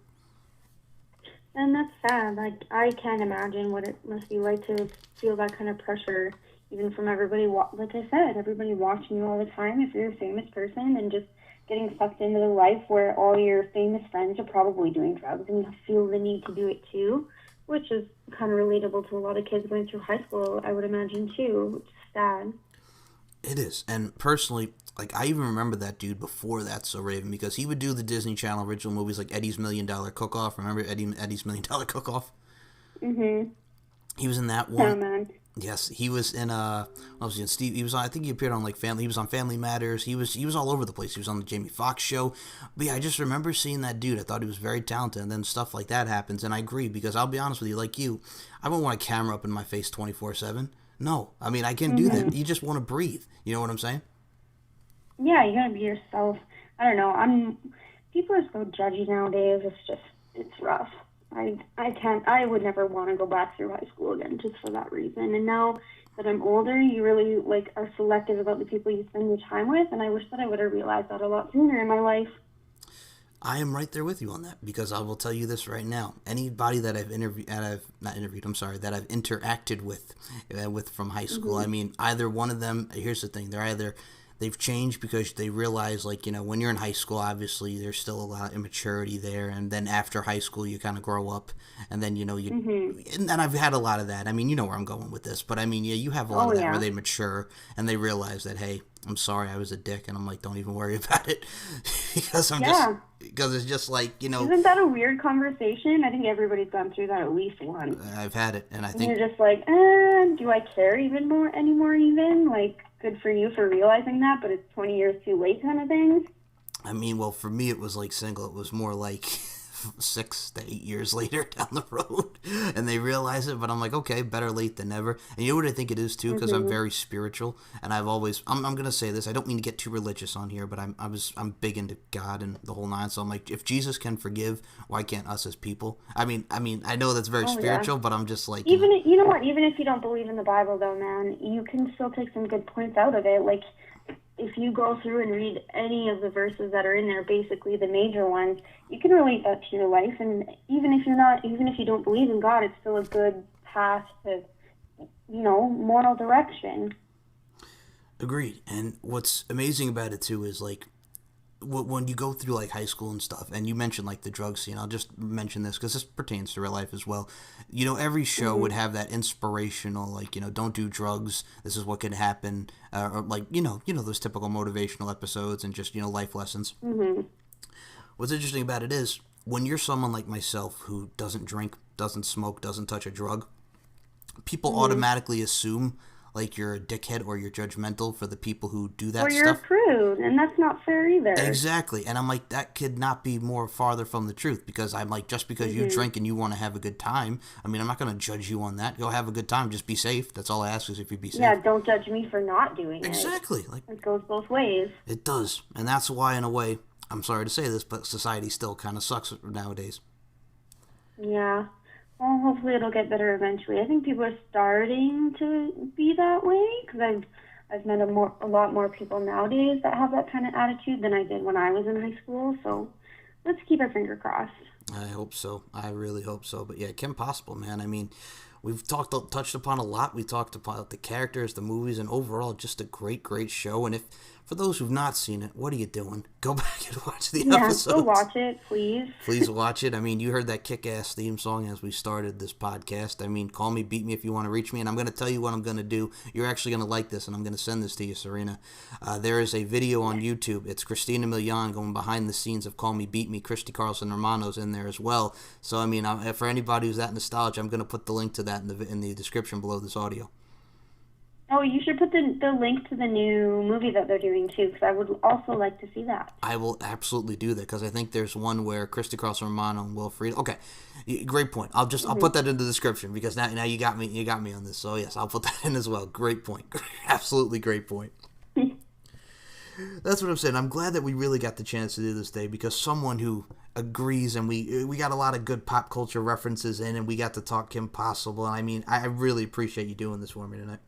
And that's sad. Like, I can't imagine what it must be like to feel that kind of pressure, even from everybody. Like I said, everybody watching you all the time. If you're a famous person and just getting sucked into the life where all your famous friends are probably doing drugs and you feel the need to do it too, which is kind of relatable to a lot of kids going through high school, I would imagine too, which is sad. It is. And personally, like, I even remember that dude before That's So Raven because he would do the Disney Channel original movies like Eddie's $1 Million Cook-Off. Remember Eddie's $1 Million Cook-Off? Mm-hmm. He was in that one. Oh, man. Yes, he was in Steve. He was on. I think he appeared on Family. He was on Family Matters. He was all over the place. He was on the Jamie Foxx show. But yeah, I just remember seeing that dude. I thought he was very talented. And then stuff like that happens, and I agree because I'll be honest with you, like you, I wouldn't want a camera up in my face 24/7. No, I mean I can't do that. You just want to breathe. You know what I'm saying? Yeah, you gotta be yourself. I don't know. People are so judgy nowadays. It's rough. I would never want to go back through high school again just for that reason. And now that I'm older, you really are selective about the people you spend your time with, and I wish that I would have realized that a lot sooner in my life. I am right there with you on that because I will tell you this right now. Anybody that I've that I've interacted with from high school, I mean, either one of them, here's the thing, they've changed because they realize, when you're in high school, obviously, there's still a lot of immaturity there. And then after high school, you kind of grow up. And then, and I've had a lot of that. I mean, you know where I'm going with this. But, I mean, you have a lot of that where they mature and they realize that, hey, I'm sorry, I was a dick. And I'm like, don't even worry about it. because it's just like, Isn't that a weird conversation? I think everybody's gone through that at least once. I've had it. And I think you're just like, do I care anymore even? Like, good for you for realizing that, but it's 20 years too late kind of thing. I mean, well, for me, it was like single. It was more like 6 to 8 years later down the road, and they realize it. But I'm like, okay, better late than never. And you know what I think it is too, because I'm very spiritual, and I'm gonna say this. I don't mean to get too religious on here, but I'm big into God and the whole nine. So I'm like, if Jesus can forgive, why can't us as people? I mean, I know that's very spiritual, but I'm just like, even you know what? Even if you don't believe in the Bible, though, man, you can still take some good points out of it. Like, if you go through and read any of the verses that are in there, basically the major ones, you can relate that to your life. And even if you don't believe in God, it's still a good path to, moral direction. Agreed. And what's amazing about it too is, like, when you go through like high school and stuff, and you mentioned like the drug scene, I'll just mention this because this pertains to real life as well. Every show would have that inspirational, like, don't do drugs. This is what could happen, or like, those typical motivational episodes and just life lessons. Mm-hmm. What's interesting about it is when you're someone like myself who doesn't drink, doesn't smoke, doesn't touch a drug, people automatically assume like you're a dickhead or you're judgmental for the people who do that stuff. Or you're a prude, and that's not fair either. Exactly. And I'm like, that could not be more farther from the truth, because I'm like, just because you drink and you want to have a good time, I mean, I'm not going to judge you on that. Go have a good time. Just be safe. That's all I ask, is if you be safe. Yeah, don't judge me for not doing it. Exactly. Like, it goes both ways. It does. And that's why, in a way, I'm sorry to say this, but society still kind of sucks nowadays. Yeah. Well, hopefully it'll get better eventually. I think people are starting to be that way, because I've met a lot more people nowadays that have that kind of attitude than I did when I was in high school. So let's keep our finger crossed. I hope so. I really hope so. But yeah, Kim Possible, man. I mean, we've touched upon a lot. We talked about the characters, the movies, and overall just a great, great show. And for those who've not seen it, what are you doing? Go back and watch the episodes. Yeah, go watch it, please. Please watch it. I mean, you heard that kick-ass theme song as we started this podcast. I mean, call me, beat me if you want to reach me. And I'm going to tell you what I'm going to do. You're actually going to like this, and I'm going to send this to you, Serina. There is a video on YouTube. It's Christina Milian going behind the scenes of Call Me, Beat Me. Christy Carlson Romano's in there as well. So, I mean, for anybody who's that nostalgic, I'm going to put the link to that in the description below this audio. Oh, you should put the link to the new movie that they're doing, too, because I would also like to see that. I will absolutely do that, because I think there's one where Christy Carlson Romano and Will Friedle. Okay, great point. I'll put that in the description, because now you got me on this. So yes, I'll put that in as well. Great point. Absolutely great point. That's what I'm saying. I'm glad that we really got the chance to do this day, because someone who agrees, and we got a lot of good pop culture references in, and we got to talk Kim Possible. And I mean, I really appreciate you doing this for me tonight.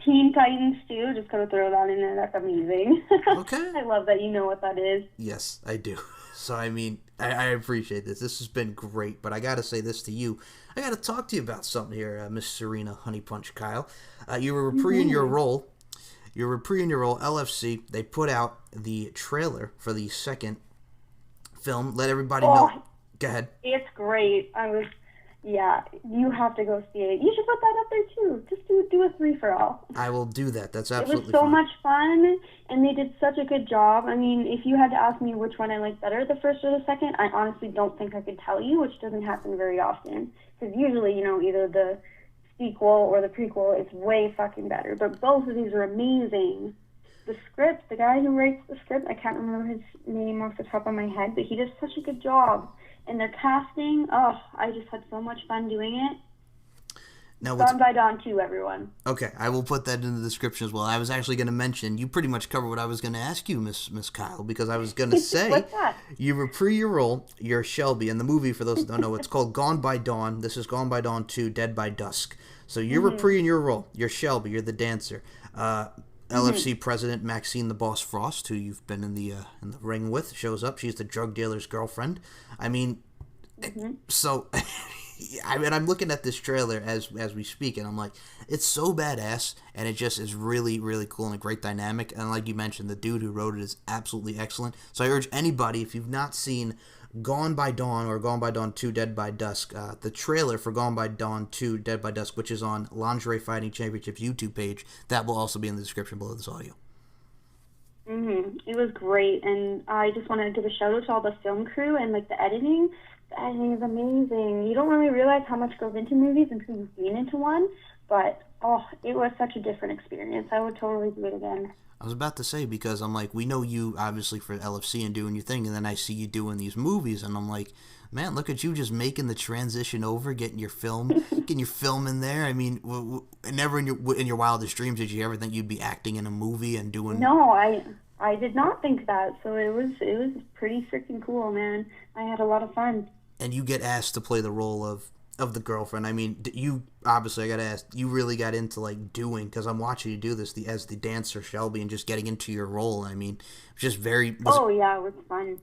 Teen Titans too, just gonna throw that in there. That's amazing. Okay. I love that you know what that is. Yes, I do. So I mean, I appreciate this. This has been great, but I gotta say this to you. I gotta talk to you about something here, Miss Serina Honeypunch Kyle. You were reprising your role. You're reprising your role. LFC. They put out the trailer for the second film. Let everybody know. Go ahead. It's great. Yeah, you have to go see it. You should put that up there too. Just do a 3-for-all. I will do that. That's absolutely It was so fine. much fun, and they did such a good job. I mean, if you had to ask me which one I like better, the first or the second, I honestly don't think I could tell you, which doesn't happen very often. Because usually, either the sequel or the prequel is way fucking better. But both of these are amazing. The script, the guy who writes the script, I can't remember his name off the top of my head, but he does such a good job. And their casting, I just had so much fun doing it. Now, Gone by Dawn 2, everyone. Okay, I will put that in the description as well. I was actually going to mention, you pretty much covered what I was going to ask you, Miss Kyle, because I was going to say, what's that? You reprise your role, you're Shelby, in the movie, for those who don't know, it's called Gone by Dawn. This is Gone by Dawn 2, Dead by Dusk. So you're reprising your role, you're Shelby, you're the dancer. LFC president Maxine the Boss Frost, who you've been in the ring with, shows up. She's the drug dealer's girlfriend. I mean, so I'm looking at this trailer as we speak, and I'm like, it's so badass, and it just is really, really cool and a great dynamic. And like you mentioned, the dude who wrote it is absolutely excellent. So I urge anybody, if you've not seen Gone by Dawn or Gone by Dawn 2 Dead by Dusk, the trailer for Gone by Dawn 2 Dead by Dusk, which is on Lingerie Fighting Championships YouTube page, that will also be in the description below this audio. It was great, and I just want to give a shout out to all the film crew and the editing. The editing is amazing. You don't really realize how much goes into movies until you've been into one, but it was such a different experience. I would totally do it again. I was about to say, because I'm like, we know you obviously for LFC and doing your thing, and then I see you doing these movies, and I'm like, man, look at you just making the transition over, getting your film in there. I mean, never in your wildest dreams did you ever think you'd be acting in a movie and doing? No, I did not think that. So it was pretty freaking cool, man. I had a lot of fun. And you get asked to play the role of the girlfriend. I mean, you obviously, I gotta ask, you really got into doing, because I'm watching you do this as the dancer Shelby and just getting into your role. I mean, just very. Yeah, it was fun.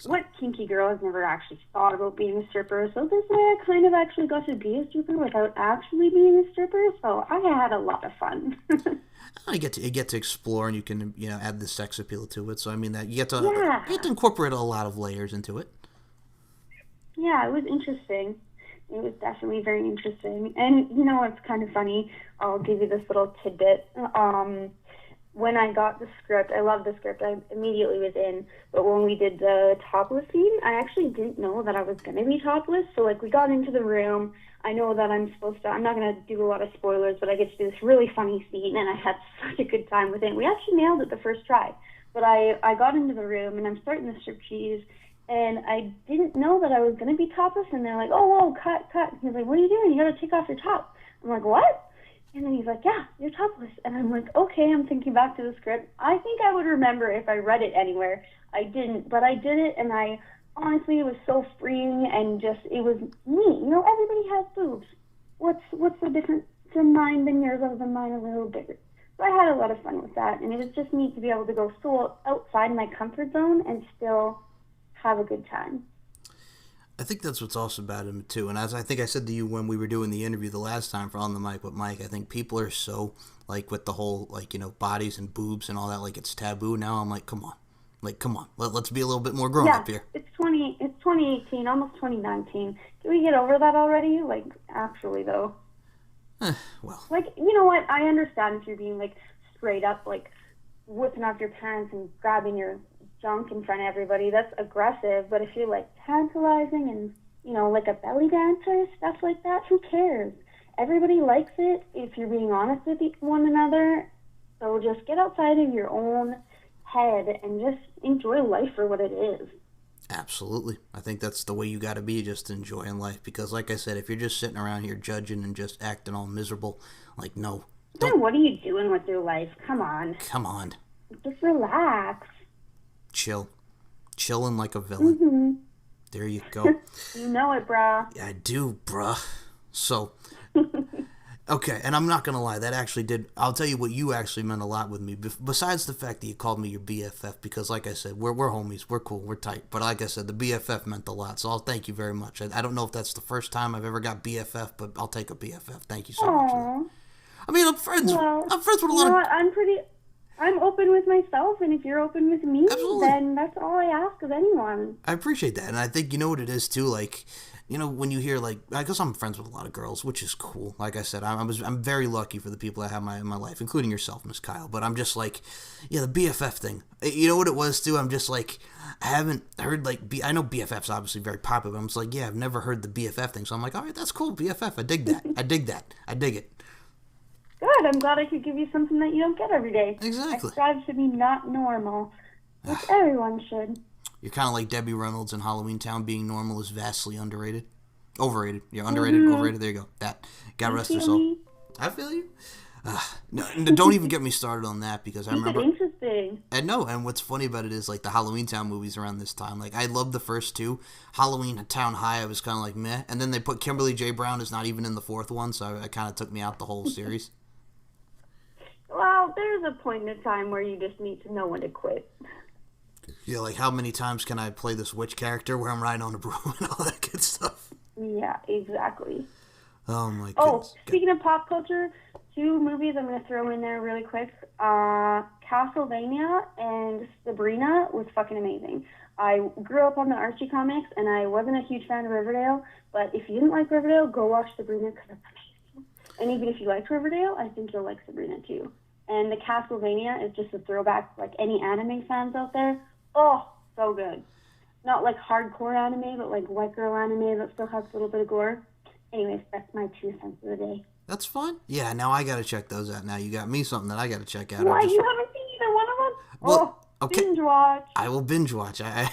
what kinky girl has never actually thought about being a stripper? So this way I kind of actually got to be a stripper without actually being a stripper. So I had a lot of fun. You get to explore, and you can add the sex appeal to it. So I mean that you get to incorporate a lot of layers into it. Yeah, it was interesting. It was definitely very interesting. And it's kind of funny. I'll give you this little tidbit. When I got the script, I loved the script. I immediately was in. But when we did the topless scene, I actually didn't know that I was going to be topless. So, we got into the room. I know that I'm not going to do a lot of spoilers, but I get to do this really funny scene, and I had such a good time with it. We actually nailed it the first try. But I got into the room, and I'm starting the striptease, and I didn't know that I was going to be topless. And they're like, oh, whoa, cut. And he's like, what are you doing? You got to take off your top. I'm like, what? And then he's like, yeah, you're topless. And I'm like, okay, I'm thinking back to the script. I think I would remember if I read it anywhere. I didn't, but I did it, and honestly, it was so freeing, and it was me. Everybody has boobs. What's the difference from mine than yours, other than mine a little bigger? So I had a lot of fun with that, and it was just neat to be able to go so outside my comfort zone and still have a good time. I think that's what's awesome about him, too. And as I think I said to you when we were doing the interview the last time for On the Mic with Mike, I think people are so, with the whole, bodies and boobs and all that, it's taboo. Now I'm like, come on. Let's be a little bit more grown up here. It's 2018, almost 2019. Can we get over that already? Actually, though. Well. You know what? I understand if you're being, straight up, whipping off your pants and grabbing your junk in front of everybody. That's aggressive. But if you're tantalizing and a belly dancer, stuff like that, who cares? Everybody likes it if you're being honest with one another. So just get outside of your own head and just enjoy life for what it is. Absolutely. I think that's the way you got to be, just enjoying life. Because like I said, if you're just sitting around here judging and just acting all miserable, no. Then what are you doing with your life? Come on. Just relax. Chilling like a villain. Mm-hmm. There you go. You know it, brah. Yeah, I do, bruh. So, okay, and I'm not going to lie, that actually did, I'll tell you what, you actually meant a lot with me, besides the fact that you called me your BFF, because like I said, we're homies, we're cool, we're tight, but like I said, the BFF meant a lot, so I'll thank you very much. I don't know if that's the first time I've ever got BFF, but I'll take a BFF. Thank you so much for that. I mean, I'm friends with a lot of... I'm open with myself, and if you're open with me, Absolutely. Then that's all I ask of anyone. I appreciate that, and I think you know what it is too. When you hear because I'm friends with a lot of girls, which is cool. Like I said, I'm very lucky for the people I have in my life, including yourself, Miss Kyle. But I'm just the BFF thing. You know what it was too. I'm just I haven't heard I know BFF's obviously very popular, but I'm just I've never heard the BFF thing. So I'm like, all right, that's cool, BFF. I dig that. I dig it. Good. I'm glad I could give you something that you don't get every day. Exactly. I strive to be not normal, which everyone should. You're kind of like Debbie Reynolds in Halloween Town. Being normal is vastly underrated. Overrated. You're underrated, overrated. There you go. That. God rest her soul. I feel you. No, don't even get me started on that, because I remember... interesting. And what's funny about it is, the Halloween Town movies around this time. I loved the first two. Halloween Town High, I was kind of meh. And then they put Kimberly J. Brown as not even in the fourth one, so it kind of took me out the whole series. Well, there's a point in time where you just need to know when to quit. Yeah, how many times can I play this witch character where I'm riding on a broom and all that good stuff? Yeah, exactly. Oh, my goodness. Oh, speaking of pop culture, 2 movies I'm going to throw in there really quick. Castlevania and Sabrina was fucking amazing. I grew up on the Archie comics, and I wasn't a huge fan of Riverdale, but if you didn't like Riverdale, go watch Sabrina, because it's amazing. And even if you liked Riverdale, I think you'll like Sabrina too. And the Castlevania is just a throwback, any anime fans out there. Oh, so good. Not hardcore anime, but white girl anime that still has a little bit of gore. Anyways, that's my 2 cents of the day. That's fine. Yeah, now I gotta check those out. Now you got me something that I gotta check out. Why, you haven't seen either one of them? Well, okay. Binge watch. I will binge watch. I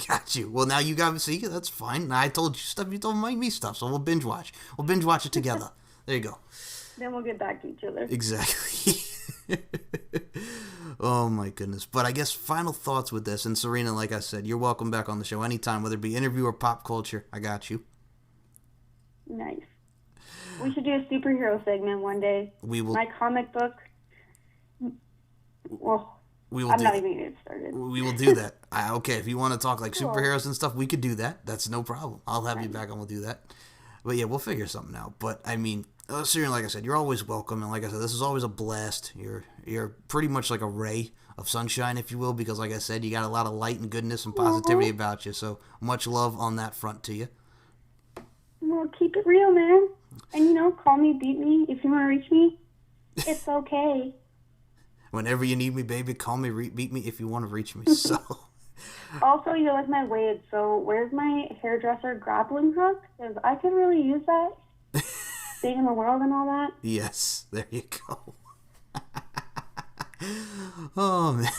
got you. Well, now you got me. See, that's fine. Now I told you stuff. You told me stuff. So we'll binge watch. We'll binge watch it together. There you go. Then we'll get back to each other. Exactly. Oh, my goodness. But I guess final thoughts with this. And Serina, like I said, you're welcome back on the show anytime, whether it be interview or pop culture. I got you. Nice. We should do a superhero segment one day. We will. My comic book. Well, We will I'm do not that. even going to get started. We will do that. Okay, if you want to talk like Cool. superheroes and stuff, we could do that. That's no problem. I'll have you back and we'll do that. But yeah, we'll figure something out. But I mean, Serena, like I said, you're always welcome. And like I said, this is always a blast. You're pretty much like a ray of sunshine, if you will, because like I said, you got a lot of light and goodness and positivity about you. So much love on that front to you. Well, keep it real, man. And, call me, beat me. If you want to reach me, it's okay. Whenever you need me, baby, call me, beat me if you want to reach me. So. Also, you're like my Wade, so where's my hairdresser grappling hook? Because I could really use that. Being in the world and all that. Yes, there you go. Oh, man.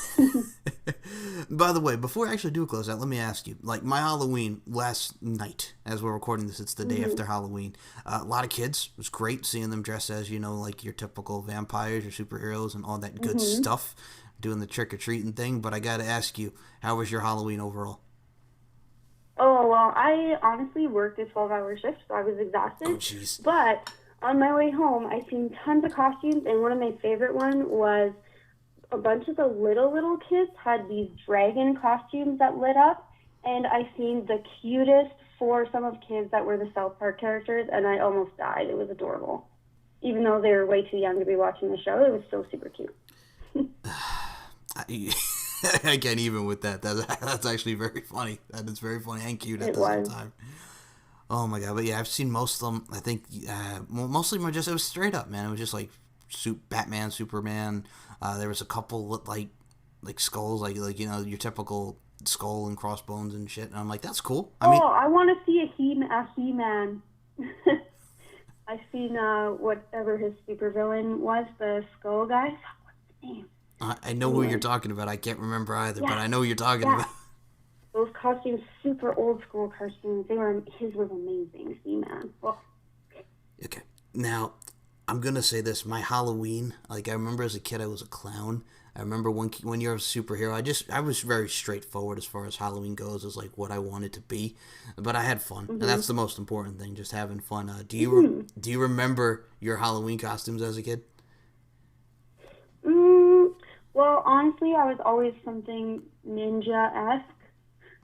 By the way, before I actually do close out, let me ask you. Like, my Halloween last night, as we're recording this, it's the day after Halloween. A lot of kids. It was great seeing them dressed as, like your typical vampires, your superheroes, and all that good stuff. Doing the trick-or-treating thing. But I got to ask you, how was your Halloween overall? Oh, well, I honestly worked a 12-hour shift, so I was exhausted. Oh, jeez. But on my way home, I seen tons of costumes, and one of my favorite ones was a bunch of the little kids had these dragon costumes that lit up, and I seen the cutest foursome of kids that were the South Park characters, and I almost died. It was adorable. Even though they were way too young to be watching the show, it was still super cute. I can't even with that. That's actually very funny. That is very funny and cute at the same time. Oh my god! But yeah, I've seen most of them. I think mostly it was straight up, man. It was just like Batman, Superman. There was a couple with like skulls, like your typical skull and crossbones and shit. And I'm like, that's cool. I want to see a He-Man. I seen whatever his supervillain was, the skull guy. What's his name? I know who you're talking about. I can't remember either, but I know who you're talking about. Those costumes, super old school costumes. His was amazing. He-Man. Well. Okay, now I'm gonna say this. My Halloween, like I remember as a kid, I was a clown. I remember when you're a superhero, I was very straightforward as far as Halloween goes, as like what I wanted to be, but I had fun, and that's the most important thing, just having fun. Do you remember your Halloween costumes as a kid? Well, honestly, I was always something ninja-esque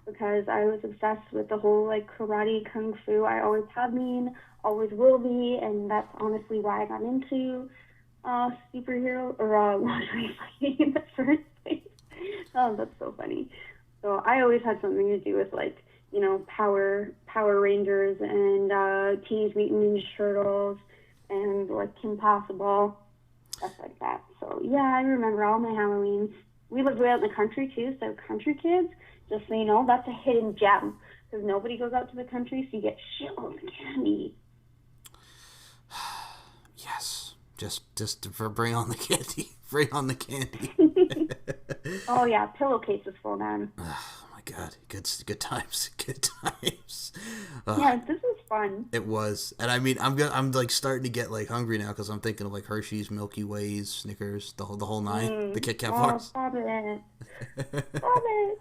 because I was obsessed with the whole like karate, kung fu. I always have been, always will be, and that's honestly why I got into superhero or lingerie fighting in the first place. Oh, that's so funny. So I always had something to do with like Power Rangers and Teenage Mutant Ninja Turtles and like Kim Possible. Stuff like that. So, yeah, I remember all my Halloweens. We lived way out in the country, too, so country kids, just so you know, that's a hidden gem. Because nobody goes out to the country, so you get shitloads of candy. Yes. Just for bring on the candy. Bring on the candy. Oh, yeah, pillowcases full, man. Oh, my God. Good times. Good times. Yeah, this was fun. It was. And I mean, I'm like starting to get like hungry now because I'm thinking of like Hershey's, Milky Ways, Snickers, the whole nine, the Kit Kat bars. Stop it. Stop it.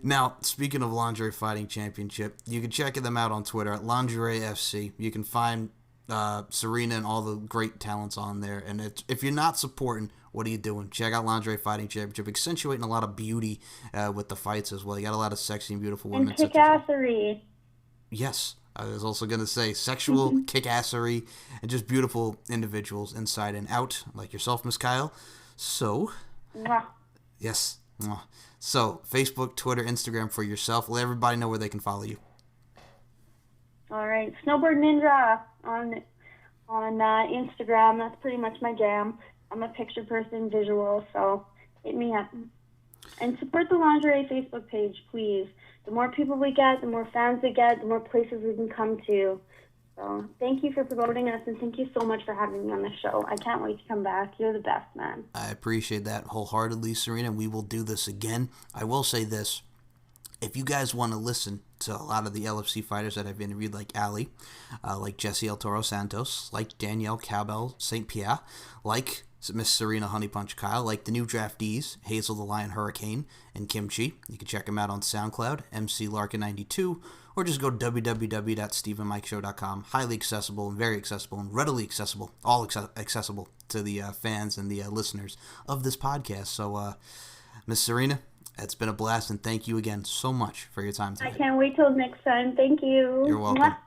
Now, speaking of Lingerie Fighting Championship, you can check them out on Twitter at Lingerie FC. You can find Serina and all the great talents on there. And if you're not supporting, what are you doing? Check out Lingerie Fighting Championship, accentuating a lot of beauty with the fights as well. You got a lot of sexy and beautiful women. And kickassery. Yes. I was also going to say sexual kickassery and just beautiful individuals inside and out, like yourself, Miss Kyle. So, yes. So, Facebook, Twitter, Instagram for yourself. Let everybody know where they can follow you. All right. Snowboard Ninja on Instagram. That's pretty much my jam. I'm a picture person, visual, so hit me up. And support the Lingerie Facebook page, please. The more people we get, the more fans we get, the more places we can come to. So thank you for promoting us, and thank you so much for having me on the show. I can't wait to come back. You're the best, man. I appreciate that wholeheartedly, Serena. We will do this again. I will say this. If you guys want to listen to a lot of the LFC fighters that I've interviewed, like Ali, like Jesse El Toro Santos, like Danielle Cabell St. Pierre, like Miss Serina Honeypunch Kyle, like the new draftees, Hazel the Lion Hurricane and Kimchi. You can check them out on SoundCloud, MC Larkin92, or just go to www.stephenmikeshow.com. Highly accessible and very accessible and readily accessible, all accessible to the fans and the listeners of this podcast. So, Miss Serina, it's been a blast, and thank you again so much for your time I today. can't wait till next time. Thank you. You're welcome. Mwah.